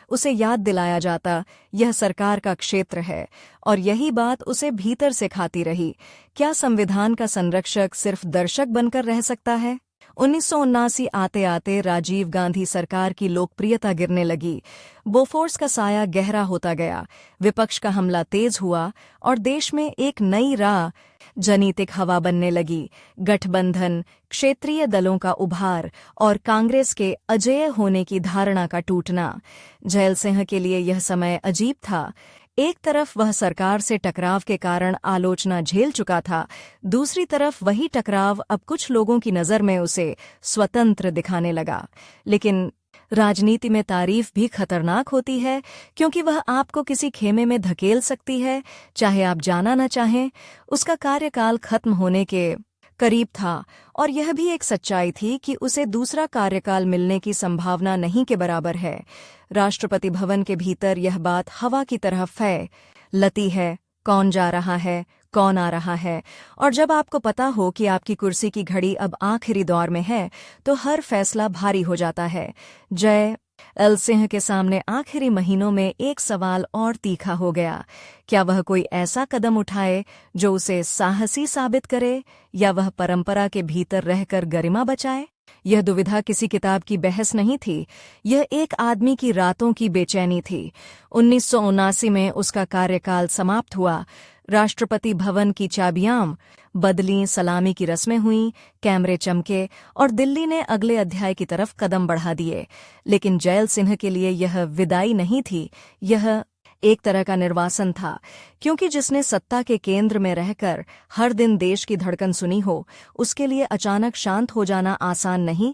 उसे याद दिलाया जाता यह सरकार का क्षेत्र है। और यही बात उसे भीतर से खाती रही। क्या संविधान का संरक्षक सिर्फ दर्शक बनकर रह सकता है? 1979 आते आते राजीव गांधी सरकार की लोकप्रियता गिरने लगी। बोफोर्स का साया गहरा होता गया, विपक्ष का हमला तेज हुआ और देश में एक नई राजनीतिक हवा बनने लगी। गठबंधन, क्षेत्रीय दलों का उभार और कांग्रेस के अजेय होने की धारणा का टूटना। जैल सिंह के लिए यह समय अजीब था। एक तरफ वह सरकार से टकराव के कारण आलोचना झेल चुका था, दूसरी तरफ वही टकराव अब कुछ लोगों की नज़र में उसे स्वतंत्र दिखाने लगा। लेकिन राजनीति में तारीफ भी खतरनाक होती है, क्योंकि वह आपको किसी खेमे में धकेल सकती है, चाहे आप जाना न चाहें। उसका कार्यकाल खत्म होने के करीब था और यह भी एक सच्चाई थी कि उसे दूसरा कार्यकाल मिलने की संभावना नहीं के बराबर है। राष्ट्रपति भवन के भीतर यह बात हवा की तरह फैलती है, कौन जा रहा है, कौन आ रहा है। और जब आपको पता हो कि आपकी कुर्सी की घड़ी अब आखिरी दौर में है, तो हर फैसला भारी हो जाता है। जैल सिंह के सामने आखिरी महीनों में एक सवाल और तीखा हो गया। क्या वह कोई ऐसा कदम उठाए जो उसे साहसी साबित करे, या वह परंपरा के भीतर रहकर गरिमा बचाए? यह दुविधा किसी किताब की बहस नहीं थी, यह एक आदमी की रातों की बेचैनी थी। 1979 में उसका कार्यकाल समाप्त हुआ। राष्ट्रपति भवन की चाबियां बदलीं, सलामी की रस्में हुईं, कैमरे चमके और दिल्ली ने अगले अध्याय की तरफ कदम बढ़ा दिए। लेकिन जैल सिंह के लिए यह विदाई नहीं थी, यह एक तरह का निर्वासन था, क्योंकि जिसने सत्ता के केंद्र में रहकर हर दिन देश की धड़कन सुनी हो, उसके लिए अचानक शांत हो जाना आसान नहीं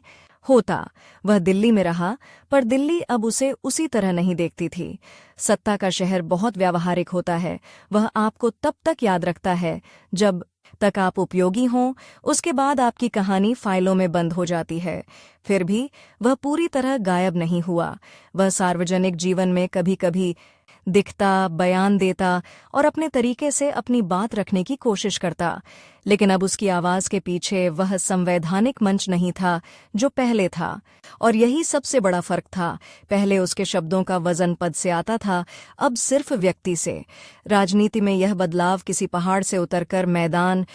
होता। वह दिल्ली में रहा, पर दिल्ली अब उसे उसी तरह नहीं देखती थी। सत्ता का शहर बहुत व्यावहारिक होता है। वह आपको तब तक याद रखता है जब तक आप उपयोगी हों, उसके बाद आपकी कहानी फाइलों में बंद हो जाती है। फिर भी वह पूरी तरह गायब नहीं हुआ। वह सार्वजनिक जीवन में कभी-कभी दिखता, बयान देता और अपने तरीके से अपनी बात रखने की कोशिश करता, लेकिन अब उसकी आवाज़ के पीछे वह संवैधानिक मंच नहीं था जो पहले था। और यही सबसे बड़ा फर्क था। पहले उसके शब्दों का वजन पद से आता था, अब सिर्फ व्यक्ति से। राजनीति में यह बदलाव किसी पहाड़ से उतरकर मैदान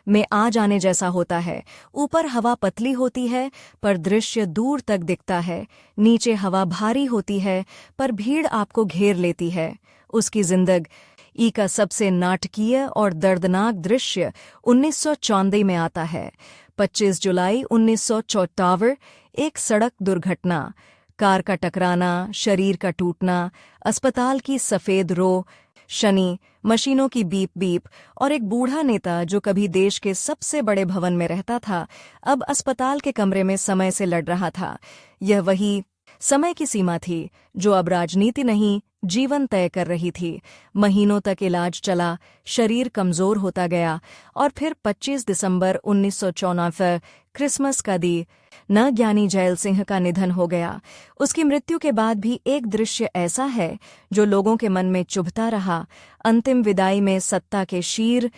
में आ जाने जैसा होता है। ऊपर हवा पतली होती है, पर दृश्य दूर तक दिखता है। नीचे हवा भारी होती है, पर भीड़ आपको घेर लेती है। उसकी जिंदगी का सबसे नाटकीय और दर्दनाक दृश्य 1994 में आता है। 25 जुलाई 1954, एक सड़क दुर्घटना, कार का टकराना, शरीर का टूटना, अस्पताल की सफेद रो, शनि, मशीनों की बीप बीप और एक बूढ़ा नेता जो कभी देश के सबसे बड़े भवन में रहता था, अब अस्पताल के कमरे में समय से लड़ रहा था। यह वही समय की सीमा थी जो अब राजनीति नहीं, जीवन तय कर रही थी। महीनों तक इलाज चला, शरीर कमजोर होता गया और फिर 25 दिसंबर 1994 क्रिसमस का दिन न ज्ञानी जैल सिंह का निधन हो गया। उसकी मृत्यु के बाद भी एक दृश्य ऐसा है जो लोगों के मन में चुभता रहा। अंतिम विदाई में सत्ता के शीर,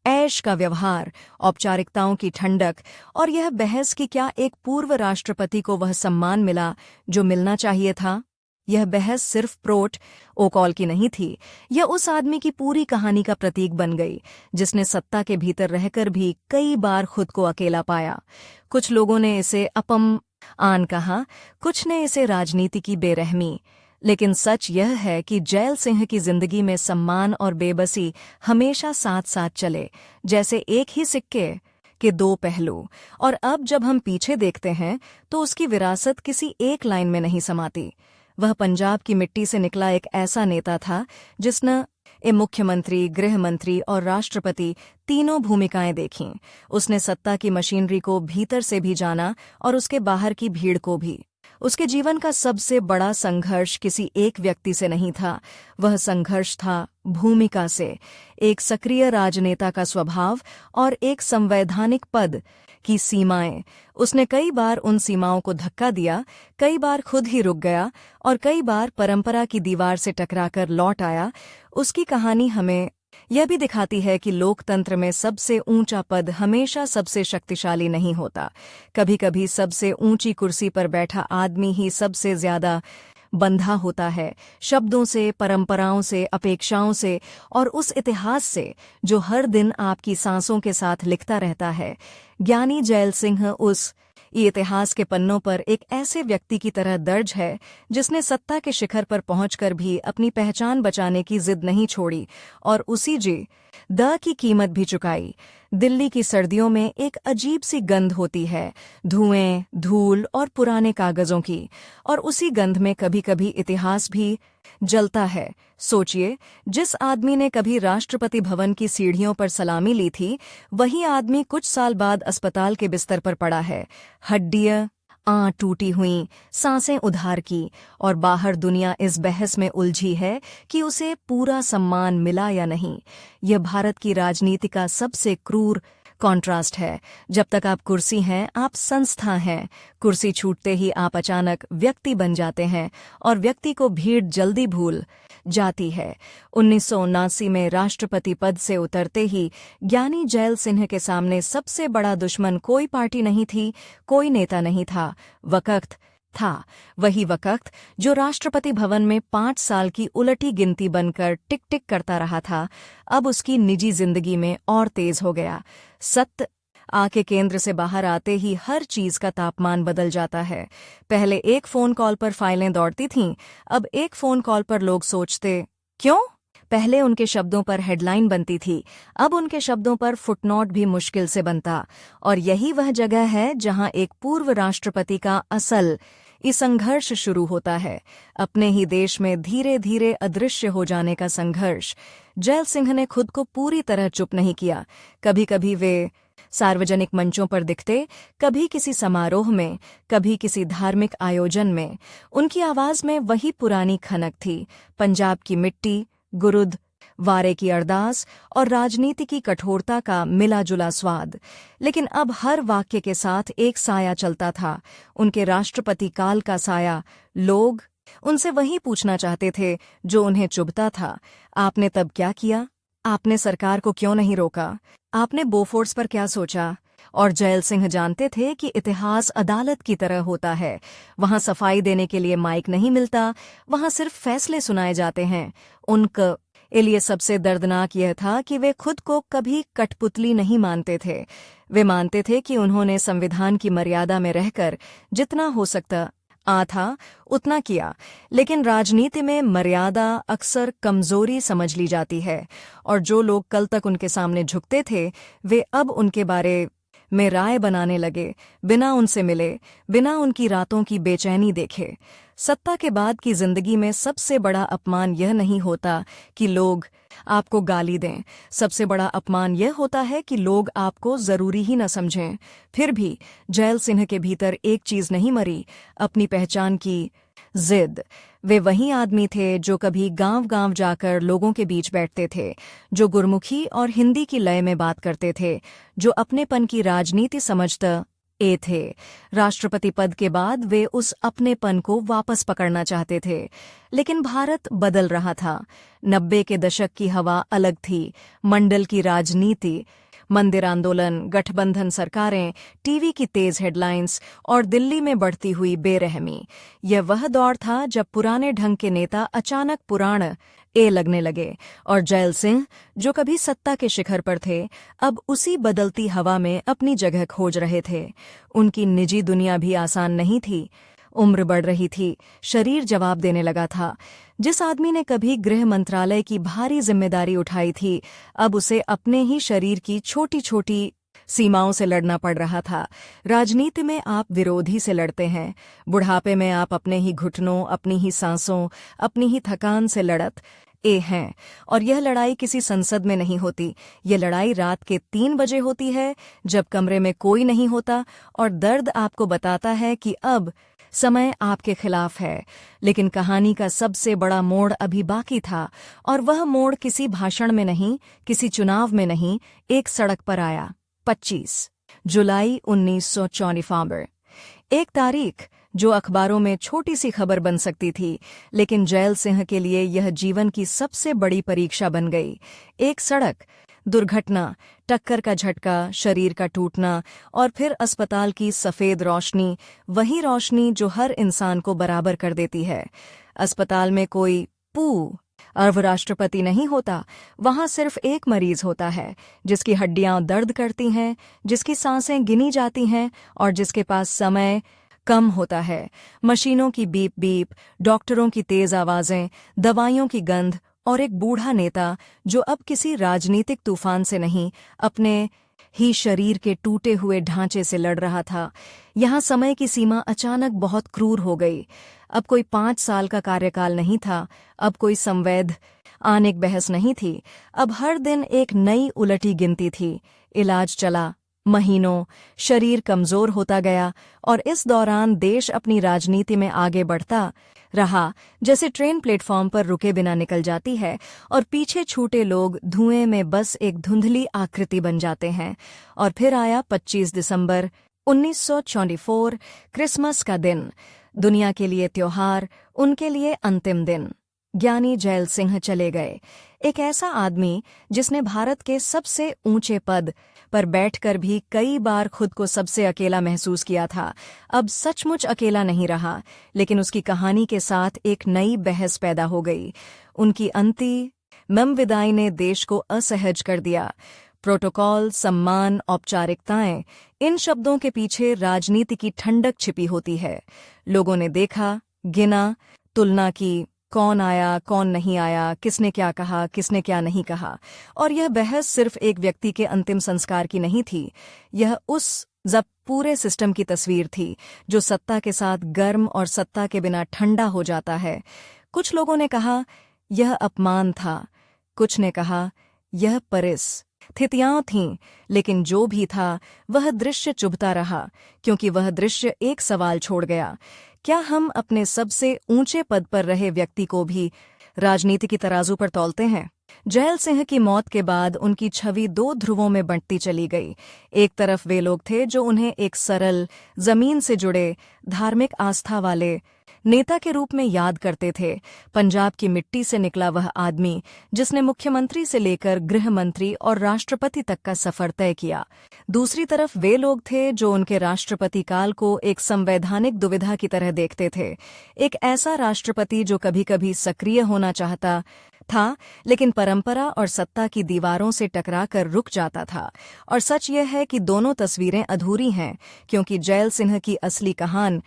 ऐश का व्यवहार, औपचारिकताओं की ठंडक और यह बहस कि क्या एक पूर्व राष्ट्रपति को वह सम्मान मिला जो मिलना चाहिए था। यह बहस सिर्फ प्रोटोकॉल की नहीं थी, यह उस आदमी की पूरी कहानी का प्रतीक बन गई जिसने सत्ता के भीतर रहकर भी कई बार खुद को अकेला पाया। कुछ लोगों ने इसे अपमान कहा, कुछ ने इसे राजनीति की बेरहमी, लेकिन सच यह है कि जैल सिंह की जिंदगी में सम्मान और बेबसी हमेशा साथ साथ चले, जैसे एक ही सिक्के के दो पहलू। और अब जब हम पीछे देखते हैं तो उसकी विरासत किसी एक लाइन में नहीं समाती। वह पंजाब की मिट्टी से निकला एक ऐसा नेता था जिसने मुख्यमंत्री, गृह मंत्री और राष्ट्रपति तीनों भूमिकाएं देखीं। उसने सत्ता की मशीनरी को भीतर से भी जाना और उसके बाहर की भीड़ को भी। उसके जीवन का सबसे बड़ा संघर्ष किसी एक व्यक्ति से नहीं था, वह संघर्ष था भूमिका से। एक सक्रिय राजनेता का स्वभाव और एक संवैधानिक पद की सीमाएं। उसने कई बार उन सीमाओं को धक्का दिया, कई बार खुद ही रुक गया और कई बार परंपरा की दीवार से टकराकर लौट आया। उसकी कहानी हमें यह भी दिखाती है कि लोकतंत्र में सबसे ऊंचा पद हमेशा सबसे शक्तिशाली नहीं होता। कभी-कभी सबसे ऊंची कुर्सी पर बैठा आदमी ही सबसे ज्यादा बंधा होता है, शब्दों से, परंपराओं से, अपेक्षाओं से और उस इतिहास से जो हर दिन आपकी सांसों के साथ लिखता रहता है। ज्ञानी जैल सिंह उस इतिहास के पन्नों पर एक ऐसे व्यक्ति की तरह दर्ज है जिसने सत्ता के शिखर पर पहुंचकर भी अपनी पहचान बचाने की जिद नहीं छोड़ी और उसी द की कीमत भी चुकाई। दिल्ली की सर्दियों में एक अजीब सी गंध होती है, धुएं, धूल और पुराने कागजों की, और उसी गंध में कभी-कभी इतिहास भी जलता है। सोचिए, जिस आदमी ने कभी राष्ट्रपति भवन की सीढ़ियों पर सलामी ली थी, वही आदमी कुछ साल बाद अस्पताल के बिस्तर पर पड़ा है। हड्डियां टूटी हुई, सांसें उधार की और बाहर दुनिया इस बहस में उलझी है कि उसे पूरा सम्मान मिला या नहीं। यह भारत की राजनीति का सबसे क्रूर कॉन्ट्रास्ट है। जब तक आप कुर्सी हैं, आप संस्था हैं। कुर्सी छूटते ही आप अचानक व्यक्ति बन जाते हैं और व्यक्ति को भीड़ जल्दी भूल जाती है। 1979 में राष्ट्रपति पद से उतरते ही ज्ञानी जैल सिंह के सामने सबसे बड़ा दुश्मन कोई पार्टी नहीं थी, कोई नेता नहीं था, वक्त था। वही वक्त जो राष्ट्रपति भवन में 5 साल की उलटी गिनती बनकर टिक टिक करता रहा था, अब उसकी निजी जिंदगी में और तेज हो गया। सत्य आके केंद्र से बाहर आते ही हर चीज का तापमान बदल जाता है। पहले एक फोन कॉल पर फाइलें दौड़ती थीं, अब एक फोन कॉल पर लोग सोचते क्यों। पहले उनके शब्दों पर हेडलाइन बनती थी, अब उनके शब्दों पर फुटनोट भी मुश्किल से बनता। और यही वह जगह है जहां एक पूर्व राष्ट्रपति का असल संघर्ष शुरू होता है, अपने ही देश में धीरे धीरे अदृश्य हो जाने का संघर्ष। जैल सिंह ने खुद को पूरी तरह चुप नहीं किया। कभी कभी वे सार्वजनिक मंचों पर दिखते, कभी किसी समारोह में, कभी किसी धार्मिक आयोजन में। उनकी आवाज में वही पुरानी खनक थी, पंजाब की मिट्टी, गुरुद्वारे की अरदास और राजनीति की कठोरता का मिला जुला स्वाद। लेकिन अब हर वाक्य के साथ एक साया चलता था, उनके राष्ट्रपति काल का साया। लोग उनसे वही पूछना चाहते थे जो उन्हें चुभता था। आपने तब क्या किया? आपने सरकार को क्यों नहीं रोका? आपने बोफोर्स पर क्या सोचा? और जैल सिंह जानते थे कि इतिहास अदालत की तरह होता है। वहां सफाई देने के लिए माइक नहीं मिलता, वहां सिर्फ फैसले सुनाए जाते हैं। उनके लिए सबसे दर्दनाक यह था कि वे खुद को कभी कठपुतली नहीं मानते थे। वे मानते थे कि उन्होंने संविधान की मर्यादा में रहकर जितना हो सकता था उतना किया। लेकिन राजनीति में मर्यादा अक्सर कमजोरी समझ ली जाती है, और जो लोग कल तक उनके सामने झुकते थे वे अब उनके बारे में राय बनाने लगे, बिना उनसे मिले, बिना उनकी रातों की बेचैनी देखे। सत्ता के बाद की जिंदगी में सबसे बड़ा अपमान यह नहीं होता कि लोग आपको गाली दें, सबसे बड़ा अपमान यह होता है कि लोग आपको जरूरी ही न समझें। फिर भी जैल सिंह के भीतर एक चीज नहीं मरी, अपनी पहचान की जिद। वे वही आदमी थे जो कभी गांव-गांव जाकर लोगों के बीच बैठते थे, जो गुरमुखी और हिंदी की लय में बात करते थे, जो अपनेपन की राजनीति समझते थे। राष्ट्रपति पद के बाद वे उस अपनेपन को वापस पकड़ना चाहते थे, लेकिन भारत बदल रहा था। 90 के दशक की हवा अलग थी। मंडल की राजनीति, मंदिर आंदोलन, गठबंधन सरकारें, टीवी की तेज हेडलाइंस और दिल्ली में बढ़ती हुई बेरहमी। यह वह दौर था जब पुराने ढंग के नेता अचानक पुराण लगने लगे, और जैल सिंह, जो कभी सत्ता के शिखर पर थे, अब उसी बदलती हवा में अपनी जगह खोज रहे थे। उनकी निजी दुनिया भी आसान नहीं थी। उम्र बढ़ रही थी, शरीर जवाब देने लगा था। जिस आदमी ने कभी गृह मंत्रालय की भारी जिम्मेदारी उठाई थी, अब उसे अपने ही शरीर की छोटी छोटी सीमाओं से लड़ना पड़ रहा था। राजनीति में आप विरोधी से लड़ते हैं, बुढ़ापे में आप अपने ही घुटनों, अपनी ही सांसों, अपनी ही थकान से लड़त हैं। और यह लड़ाई किसी संसद में नहीं होती, यह लड़ाई रात के 3 बजे होती है, जब कमरे में कोई नहीं होता और दर्द आपको बताता है कि अब समय आपके खिलाफ है। लेकिन कहानी का सबसे बड़ा मोड़ अभी बाकी था, और वह मोड़ किसी भाषण में नहीं, किसी चुनाव में नहीं, एक सड़क पर आया। 25 जुलाई 1954। एक तारीख जो अखबारों में छोटी सी खबर बन सकती थी, लेकिन जैल सिंह के लिए यह जीवन की सबसे बड़ी परीक्षा बन गई। एक सड़क दुर्घटना, टक्कर का झटका, शरीर का टूटना, और फिर अस्पताल की सफेद रोशनी, वही रोशनी जो हर इंसान को बराबर कर देती है। अस्पताल में कोई अर्व राष्ट्रपति नहीं होता, वहां सिर्फ एक मरीज होता है, जिसकी हड्डियां दर्द करती हैं, जिसकी सांसें गिनी जाती हैं और जिसके पास समय कम होता है। मशीनों की बीप बीप, डॉक्टरों की तेज आवाजें, दवाइयों की गंध, और एक बूढ़ा नेता जो अब किसी राजनीतिक तूफान से नहीं, अपने ही शरीर के टूटे हुए ढांचे से लड़ रहा था। यहाँ समय की सीमा अचानक बहुत क्रूर हो गई। अब कोई 5 साल का कार्यकाल नहीं था, अब कोई संवैधानिक बहस नहीं थी, अब हर दिन एक नई उलटी गिनती थी। इलाज चला महीनों, शरीर कमजोर होता गया, और इस दौरान देश अपनी राजनीति में आगे बढ़ता रहा, जैसे ट्रेन प्लेटफॉर्म पर रुके बिना निकल जाती है और पीछे छूटे लोग धुएं में बस एक धुंधली आकृति बन जाते हैं। और फिर आया 25 दिसंबर 1954, क्रिसमस का दिन, दुनिया के लिए त्योहार, उनके लिए अंतिम दिन। ज्ञानी जैल सिंह चले गए, एक ऐसा आदमी जिसने भारत के सबसे ऊंचे पद पर बैठकर भी कई बार खुद को सबसे अकेला महसूस किया था। अब सचमुच अकेला नहीं रहा, लेकिन उसकी कहानी के साथ एक नई बहस पैदा हो गई। उनकी अंतिम विदाई ने देश को असहज कर दिया। प्रोटोकॉल, सम्मान, औपचारिकताएं, इन शब्दों के पीछे राजनीति की ठंडक छिपी होती है। लोगों ने देखा, गिना, तुलना की, कौन आया, कौन नहीं आया, किसने क्या कहा, किसने क्या नहीं कहा। और यह बहस सिर्फ एक व्यक्ति के अंतिम संस्कार की नहीं थी, यह उस पूरे सिस्टम की तस्वीर थी, जो सत्ता के साथ गर्म और सत्ता के बिना ठंडा हो जाता है। कुछ लोगों ने कहा यह अपमान था, कुछ ने कहा यह परिस्थितियां थीं, लेकिन जो भी था वह दृश्य चुभता रहा, क्योंकि वह दृश्य एक सवाल छोड़ गया। क्या हम अपने सबसे ऊंचे पद पर रहे व्यक्ति को भी राजनीति की तराजू पर तौलते हैं? जैल सिंह की मौत के बाद उनकी छवि 2 ध्रुवों में बंटती चली गई। एक तरफ वे लोग थे जो उन्हें एक सरल, जमीन से जुड़े, धार्मिक आस्था वाले नेता के रूप में याद करते थे, पंजाब की मिट्टी से निकला वह आदमी जिसने मुख्यमंत्री से लेकर गृह मंत्री और राष्ट्रपति तक का सफर तय किया। दूसरी तरफ वे लोग थे जो उनके राष्ट्रपति काल को एक संवैधानिक दुविधा की तरह देखते थे, एक ऐसा राष्ट्रपति जो कभी-कभी सक्रिय होना चाहता था, लेकिन परंपरा और सत्ता की दीवारों से टकराकर रुक जाता था। और सच यह है कि दोनों तस्वीरें अधूरी हैं, क्योंकि जैल सिंह की असली कहानी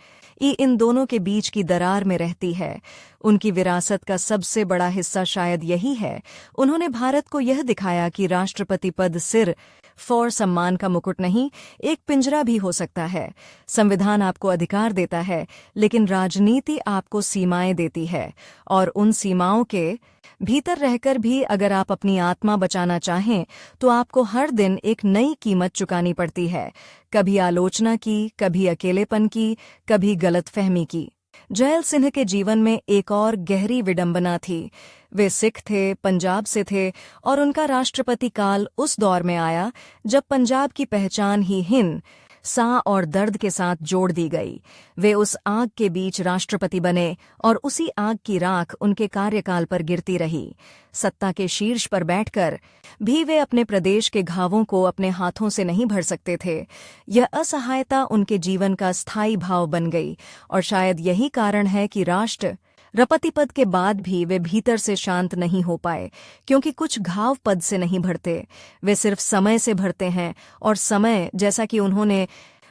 इन दोनों के बीच की दरार में रहती है। उनकी विरासत का सबसे बड़ा हिस्सा शायद यही है, उन्होंने भारत को यह दिखाया कि राष्ट्रपति पद सिर्फ और सम्मान का मुकुट नहीं, एक पिंजरा भी हो सकता है। संविधान आपको अधिकार देता है, लेकिन राजनीति आपको सीमाएं देती है, और उन सीमाओं के भीतर रहकर भी अगर आप अपनी आत्मा बचाना चाहें तो आपको हर दिन एक नई कीमत चुकानी पड़ती है, कभी आलोचना की, कभी अकेलेपन की, कभी गलतफहमी की। जैल सिंह के जीवन में एक और गहरी विडंबना थी। वे सिख थे, पंजाब से थे, और उनका राष्ट्रपति काल उस दौर में आया जब पंजाब की पहचान ही हिंद सा और दर्द के साथ जोड़ दी गई। वे उस आग के बीच राष्ट्रपति बने, और उसी आग की राख उनके कार्यकाल पर गिरती रही। सत्ता के शीर्ष पर बैठकर भी वे अपने प्रदेश के घावों को अपने हाथों से नहीं भर सकते थे। यह असहायता उनके जीवन का स्थायी भाव बन गई, और शायद यही कारण है कि राष्ट्रपति पद के बाद भी वे भीतर से शांत नहीं हो पाए, क्योंकि कुछ घाव पद से नहीं भरते, वे सिर्फ समय से भरते हैं, और समय, जैसा कि उन्होंने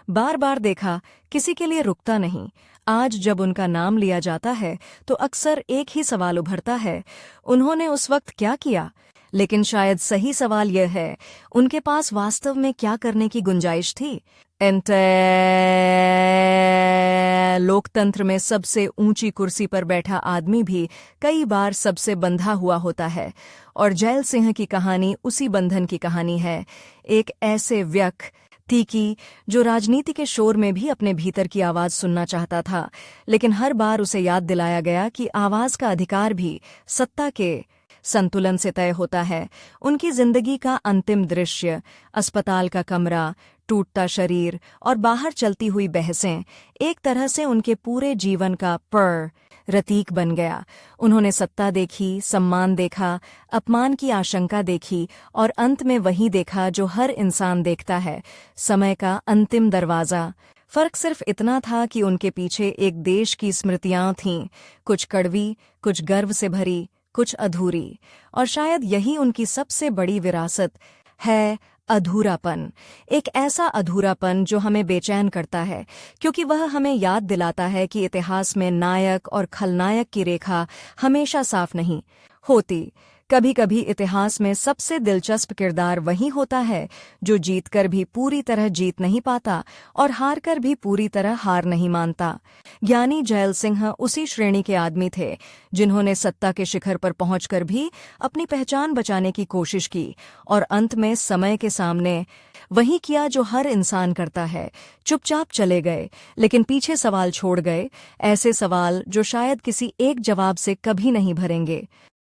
बार बार देखा, किसी के लिए रुकता नहीं। आज जब उनका नाम लिया जाता है तो अक्सर एक ही सवाल उभरता है, उन्होंने उस वक्त क्या किया? लेकिन शायद सही सवाल यह है, उनके पास वास्तव में क्या करने की गुंजाइश थी? लोकतंत्र में सबसे ऊंची कुर्सी पर बैठा आदमी भी कई बार सबसे बंधा हुआ होता है, और जैल सिंह की कहानी उसी बंधन की कहानी है। एक ऐसे व्यक्ति की जो राजनीति के शोर में भी अपने भीतर की आवाज सुनना चाहता था, लेकिन हर बार उसे याद दिलाया गया कि आवाज का अधिकार भी सत्ता के संतुलन से तय होता है। उनकी जिंदगी का अंतिम दृश्य, अस्पताल का कमरा, टूटता शरीर और बाहर चलती हुई बहसें, एक तरह से उनके पूरे जीवन का प्रतीक बन गया। उन्होंने सत्ता देखी, सम्मान देखा, अपमान की आशंका देखी, और अंत में वही देखा जो हर इंसान देखता है, समय का अंतिम दरवाज़ा। फर्क सिर्फ इतना था कि उनके पीछे एक देश की स्मृतियां थीं, कुछ कड़वी, कुछ गर्व से भरी, कुछ अधूरी, और शायद यही उनकी सबसे बड़ी विरासत है, अधूरापन। एक ऐसा अधूरापन जो हमें बेचैन करता है, क्योंकि वह हमें याद दिलाता है कि इतिहास में नायक और खलनायक की रेखा हमेशा साफ नहीं होती। कभी कभी इतिहास में सबसे दिलचस्प किरदार वही होता है जो जीतकर भी पूरी तरह जीत नहीं पाता और हारकर भी पूरी तरह हार नहीं मानता। ज्ञानी जैल सिंह उसी श्रेणी के आदमी थे जिन्होंने सत्ता के शिखर पर पहुंचकर भी अपनी पहचान बचाने की कोशिश की, और अंत में समय के सामने वही किया जो हर इंसान करता है, चुपचाप चले गए, लेकिन पीछे सवाल छोड़ गए, ऐसे सवाल जो शायद किसी एक जवाब से कभी नहीं भरेंगे।